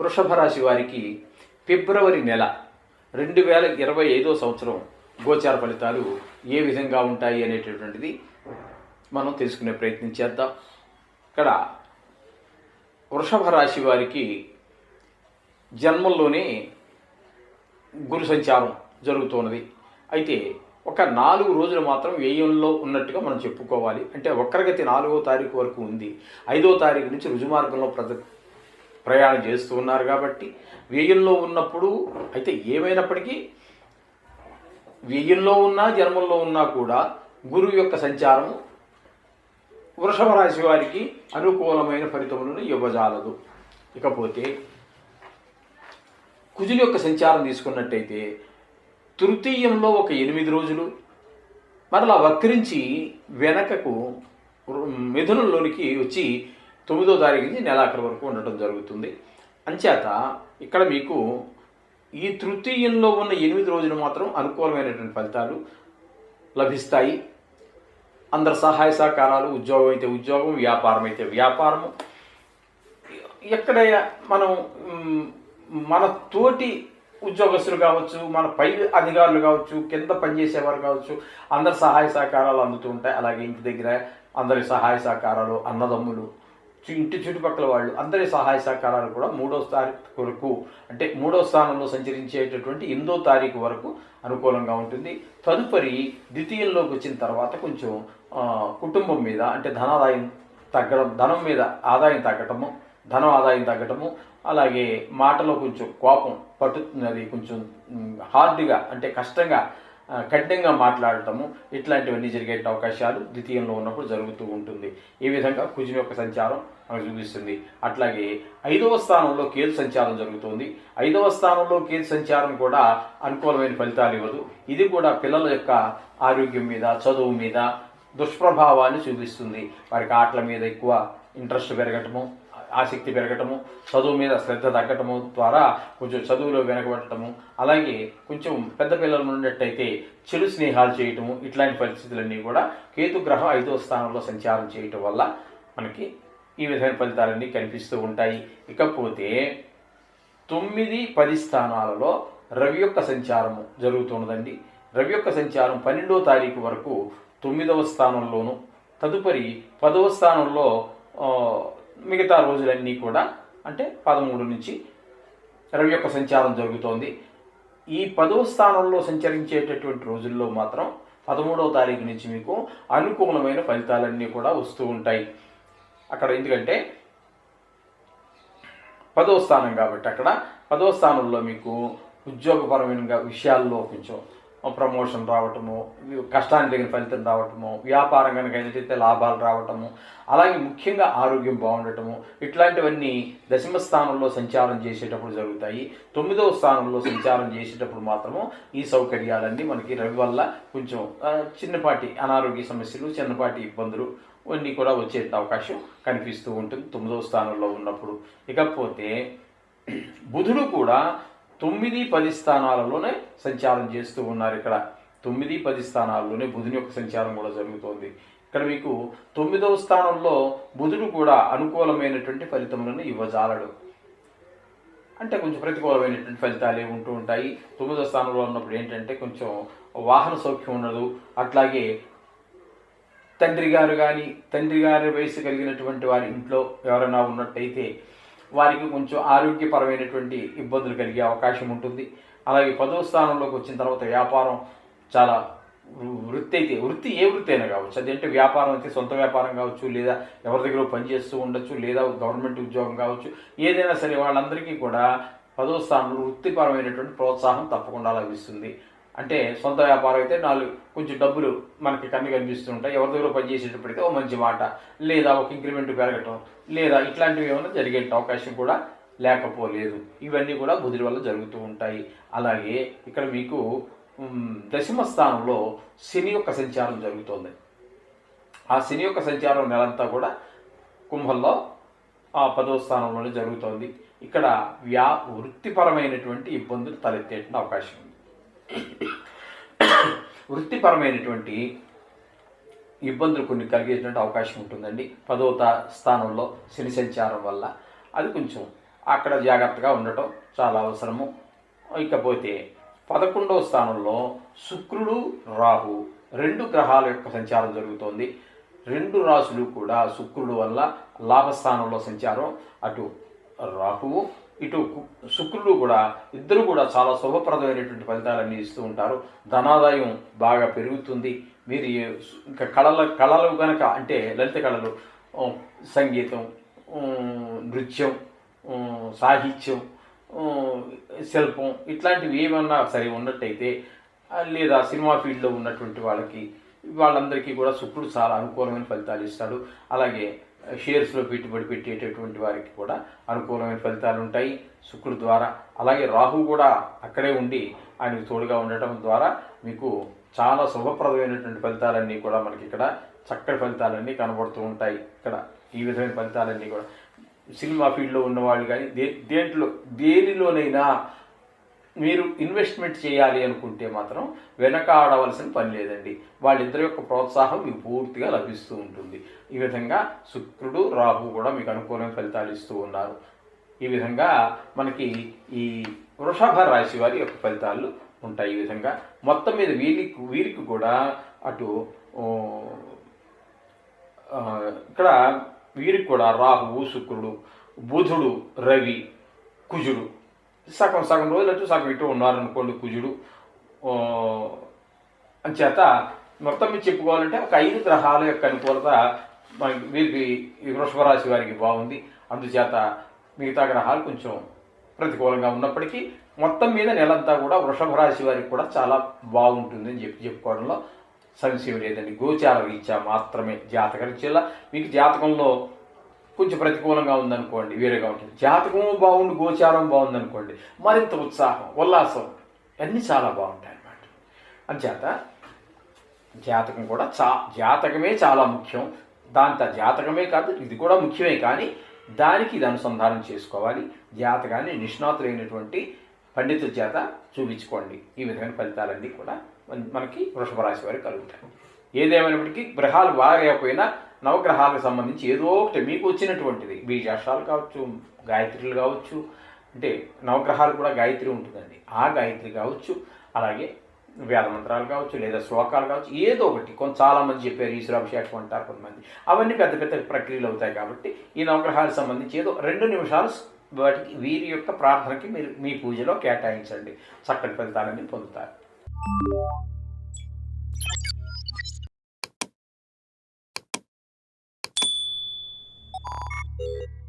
వృషభ రాశి వారికి ఫిబ్రవరి నెల 2025 సంవత్సరం గోచార ఫలితాలు ఏ విధంగా ఉంటాయి అనేటటువంటిది మనం తెలుసుకునే ప్రయత్నం చేద్దాం. ఇక్కడ వృషభ రాశి వారికి జన్మంలోనే గురు సంచారం జరుగుతున్నది. అయితే ఒక 4 రోజులు మాత్రం వ్యయంలో ఉన్నట్టుగా మనం చెప్పుకోవాలి. అంటే వక్రగతి 4వ తారీఖు వరకు ఉంది. 5వ తారీఖు నుంచి రుజుమార్గంలో ప్రయాణం చేస్తూ ఉన్నారు కాబట్టి వ్యయంలో ఉన్నప్పుడు, అయితే ఏమైనప్పటికీ వ్యయంలో ఉన్నా జన్మంలో ఉన్నా కూడా గురువు యొక్క సంచారము వృషభ రాశి వారికి అనుకూలమైన ఫలితములను ఇవ్వజాలదు. ఇకపోతే కుజుని యొక్క సంచారం తీసుకున్నట్టయితే తృతీయంలో ఒక 8 రోజులు, మరలా వక్రించి వెనకకు మిథునంలోనికి వచ్చి 9వ తారీఖు నుంచి నెలాఖరు వరకు ఉండటం జరుగుతుంది. అంచేత ఇక్కడ మీకు ఈ తృతీయంలో ఉన్న 8 రోజులు మాత్రం అనుకూలమైనటువంటి ఫలితాలు లభిస్తాయి. అందరి సహాయ సహకారాలు, ఉద్యోగం అయితే ఉద్యోగం, వ్యాపారం అయితే వ్యాపారము, ఎక్కడ మనం మన తోటి ఉద్యోగస్తులు కావచ్చు, మన పై అధికారులు కావచ్చు, కింద పనిచేసేవారు కావచ్చు, అందరి సహాయ సహకారాలు అందుతూ ఉంటాయి. అలాగే ఇంటి దగ్గర అందరి సహాయ సహకారాలు, అన్నదమ్ములు, ఇంటి చుట్టుపక్కల వాళ్ళు అందరి సహాయ సహకారాలు కూడా 3వ తారీఖు వరకు, అంటే 3వ స్థానంలో సంచరించేటటువంటి 8వ తారీఖు వరకు అనుకూలంగా ఉంటుంది. తదుపరి ద్వితీయంలోకి వచ్చిన తర్వాత కొంచెం కుటుంబం మీద, అంటే ధనాదాయం తగ్గడం, ధనం మీద ఆదాయం తగ్గటము, ధనం ఆదాయం తగ్గటము, అలాగే మాటలో కొంచెం కోపం పట్టుతున్నది, కొంచెం హార్డ్గా అంటే కష్టంగా కఠినంగా మాట్లాడటము, ఇట్లాంటివన్నీ జరిగే అవకాశాలు ద్వితీయంలో ఉన్నప్పుడు జరుగుతూ ఉంటుంది. ఈ విధంగా కుజుని యొక్క సంచారం మనకు చూపిస్తుంది. అట్లాగే 5వ స్థానంలో కేతు సంచారం జరుగుతుంది. 5వ స్థానంలో కేతు సంచారం కూడా అనుకూలమైన ఫలితాలు ఇవ్వదు. ఇది కూడా పిల్లల యొక్క ఆరోగ్యం మీద, చదువు మీద దుష్ప్రభావాన్ని చూపిస్తుంది. వారికి ఆటల మీద ఎక్కువ ఇంట్రెస్ట్ పెరగటము, ఆసక్తి పెరగటము, చదువు మీద శ్రద్ధ తగ్గటము ద్వారా కొంచెం చదువులో వెనకబడటము, అలాగే కొంచెం పెద్ద పిల్లలు ఉన్నట్టయితే చెడు స్నేహాలు చేయటము, ఇట్లాంటి పరిస్థితులన్నీ కూడా కేతుగ్రహం 5వ స్థానంలో సంచారం చేయటం వల్ల మనకి ఈ విధమైన ఫలితాలన్నీ కనిపిస్తూ ఉంటాయి. ఇకపోతే 9, 10 స్థానాలలో రవి యొక్క సంచారము జరుగుతున్నదండి. రవి యొక్క సంచారం 12వ తారీఖు వరకు 9వ స్థానంలోను, తదుపరి 10వ స్థానంలో మిగతా రోజులన్నీ కూడా, అంటే 13 నుంచి రవి యొక్క సంచారం జరుగుతోంది. ఈ 10వ స్థానంలో సంచరించేటటువంటి రోజుల్లో మాత్రం 13వ తారీఖు నుంచి మీకు అనుకూలమైన ఫలితాలన్నీ కూడా వస్తూ ఉంటాయి. అక్కడ ఎందుకంటే 10వ స్థానం కాబట్టి అక్కడ 10వ స్థానంలో మీకు ఉద్యోగపరమైన విషయాల్లో కొంచెం ప్రమోషన్ రావటము, కష్టానికి తగిన ఫలితం రావటము, వ్యాపారం కనుక అయితే లాభాలు రావటము, అలాగే ముఖ్యంగా ఆరోగ్యం బాగుండటము, ఇట్లాంటివన్నీ 10వ స్థానంలో సంచారం చేసేటప్పుడు జరుగుతాయి. 9వ స్థానంలో సంచారం చేసేటప్పుడు మాత్రము ఈ సౌకర్యాలన్నీ మనకి రవి వల్ల కొంచెం చిన్నపాటి అనారోగ్య సమస్యలు, చిన్నపాటి ఇబ్బందులు అన్నీ కూడా వచ్చే అవకాశం కనిపిస్తూ ఉంటుంది 9వ స్థానంలో ఉన్నప్పుడు. ఇకపోతే బుధుడు కూడా 9, 10 స్థానాలలోనే సంచారం చేస్తూ ఉన్నారు. ఇక్కడ 9, 10 స్థానాల్లోనే బుధుని యొక్క సంచారం కూడా జరుగుతోంది. ఇక్కడ మీకు 9వ స్థానంలో బుధుడు కూడా అనుకూలమైనటువంటి ఫలితములను ఇవ్వజాలడు. అంటే కొంచెం ప్రతికూలమైనటువంటి ఫలితాలే ఉంటూ ఉంటాయి. 9వ స్థానంలో ఉన్నప్పుడు ఏంటంటే కొంచెం వాహన సౌఖ్యం ఉండదు. అట్లాగే తండ్రి గారి వయసు కలిగినటువంటి వారి ఇంట్లో ఎవరైనా ఉన్నట్టయితే వారికి కొంచెం ఆరోగ్యపరమైనటువంటి ఇబ్బందులు కలిగే అవకాశం ఉంటుంది. అలాగే 10వ స్థానంలోకి వచ్చిన తర్వాత వ్యాపారం చాలా వృత్తి ఏ వృత్తి అయినా కావచ్చు, అదేంటే వ్యాపారం అయితే సొంత వ్యాపారం కావచ్చు, లేదా ఎవరి దగ్గర పనిచేస్తూ ఉండొచ్చు, లేదా గవర్నమెంట్ ఉద్యోగం కావచ్చు, ఏదైనా సరే వాళ్ళందరికీ కూడా 10వ స్థానంలో వృత్తిపరమైనటువంటి ప్రోత్సాహం తప్పకుండా లభిస్తుంది. అంటే సొంత వ్యాపారం అయితే కొంచెం డబ్బులు మనకి కనిపిస్తుంటాయి. ఎవరి దగ్గర పనిచేసేటప్పటికీ ఓ మంచి మాట, లేదా ఒక ఇంక్రిమెంట్ పెరగటం, లేదా ఇట్లాంటివి ఏమైనా జరిగే అవకాశం కూడా లేకపోలేదు. ఇవన్నీ కూడా బుధుడి వల్ల జరుగుతూ ఉంటాయి. అలాగే ఇక్కడ మీకు 10వ స్థానంలో శని యొక్క సంచారం జరుగుతుంది. ఆ శని యొక్క సంచారం నెలంతా కూడా కుంభంలో 10వ స్థానంలోనే జరుగుతోంది. ఇక్కడ వృత్తిపరమైనటువంటి ఇబ్బందులు తలెత్తేటువంటి అవకాశం ఉంది. వృత్తిపరమైనటువంటి ఇబ్బందులు కొన్ని కలిగేటువంటి అవకాశం ఉంటుందండి. 10వ స్థానంలో శని సంచారం వల్ల అది కొంచెం అక్కడ జాగ్రత్తగా ఉండటం చాలా అవసరము. ఇకపోతే 11వ స్థానంలో శుక్రుడు రాహు 2 గ్రహాల యొక్క సంచారం జరుగుతోంది. 2 రాశులు కూడా శుక్రుడు వల్ల లాభస్థానంలో సంచారం, అటు రాహువు ఇటు శుక్రుడు కూడా ఇద్దరు కూడా చాలా శుభప్రదమైనటువంటి ఫలితాలన్నీ ఇస్తూ ఉంటారు. ధనాదాయం బాగా పెరుగుతుంది. మీరు ఇంకా కళలు కనుక అంటే లలిత కళలు, సంగీతం, నృత్యం, సాహిత్యం, శిల్పం ఇట్లాంటివి ఏమన్నా సరే ఉన్నట్టయితే, లేదా సినిమా ఫీల్డ్లో ఉన్నటువంటి వాళ్ళందరికీ కూడా శుక్రుడు చాలా అనుకూలమైన ఫలితాలు ఇస్తాడు. అలాగే షేర్స్లో పెట్టుబడి పెట్టేటటువంటి వారికి కూడా అనుకూలమైన ఫలితాలు ఉంటాయి శుక్రుడు ద్వారా. అలాగే రాహు కూడా అక్కడే ఉండి ఆయనకు తోడుగా ఉండటం ద్వారా మీకు చాలా శుభప్రదమైనటువంటి ఫలితాలన్నీ కూడా మనకి ఇక్కడ చక్కటి ఫలితాలన్నీ కనబడుతూ ఉంటాయి. ఇక్కడ ఈ విధమైన ఫలితాలన్నీ కూడా సినిమా ఫీల్డ్లో ఉన్నవాళ్ళు కానీ దేనిలోనైనా మీరు ఇన్వెస్ట్మెంట్ చేయాలి అనుకుంటే మాత్రం వెనకాడవలసిన పని లేదండి. వాళ్ళిద్దరి యొక్క ప్రోత్సాహం మీకు పూర్తిగా లభిస్తూ ఉంటుంది. ఈ విధంగా శుక్రుడు రాహు కూడా మీకు అనుకూలమైన ఫలితాలు ఇస్తూ ఉన్నారు. ఈ విధంగా మనకి ఈ వృషభ రాశి వారి యొక్క ఫలితాలు ఉంటాయి. ఈ విధంగా మొత్తం మీద వీరికి కూడా అటు ఇక్కడ వీరికి కూడా రాహువు, శుక్రుడు, బుధుడు, రవి, కుజుడు సగం రోజులు అటు సగం ఇటు ఉన్నారనుకోండి. కుజుడు అంచేత మొత్తం మీద చెప్పుకోవాలంటే ఒక 5 గ్రహాల యొక్క అనుకూలత వీరికి ఈ వృషభ రాశి వారికి బాగుంది. అందుచేత మిగతా గ్రహాలు కొంచెం ప్రతికూలంగా ఉన్నప్పటికీ మొత్తం మీద నెలంతా కూడా వృషభ రాశి వారికి కూడా చాలా బాగుంటుందని చెప్పుకోవడంలో సంశయం లేదండి. గోచార రీత్యా మాత్రమే జాతక రీత్యా మీకు జాతకంలో కొంచెం ప్రతికూలంగా ఉందనుకోండి, వేరేగా ఉంటుంది. జాతకం బాగుండి గోచారం బాగుందనుకోండి, మరింత ఉత్సాహం, ఉల్లాసం అన్నీ చాలా బాగుంటాయి అన్నమాట. అంచేత జాతకం కూడా జాతకమే చాలా ముఖ్యం. జాతకమే కాదు, ఇది కూడా ముఖ్యమే, కానీ దానికి ఇది అనుసంధానం చేసుకోవాలి. జాతకాన్ని నిష్ణాతులైనటువంటి పండితుల చేత చూపించుకోండి. ఈ విధమైన ఫలితాలన్నీ కూడా మనకి వృషభ రాశి వారికి కలుగుతాయి. ఏదేమైనప్పటికీ గ్రహాలు బాగలేకపోయినా నవగ్రహాలకు సంబంధించి ఏదో ఒకటి మీకు వచ్చినటువంటిది, బీజాక్షరాలు కావచ్చు, గాయత్రులు కావచ్చు, అంటే నవగ్రహాలు కూడా గాయత్రి ఉంటుందండి, ఆ గాయత్రి కావచ్చు, అలాగే వేదమంత్రాలు కావచ్చు, లేదా శ్లోకాలు కావచ్చు, ఏదో ఒకటి చాలామంది చెప్పారు, ఈశ్వరాభిషేకం అంటారు కొంతమంది, అవన్నీ పెద్ద పెద్ద ప్రక్రియలు అవుతాయి. కాబట్టి ఈ నవగ్రహాలకు సంబంధించి ఏదో 2 నిమిషాలు వాటికి వీరి యొక్క ప్రార్థనకి మీరు మీ పూజలో కేటాయించండి. చక్కటి ఫలితాలన్నీ పొందుతారు. you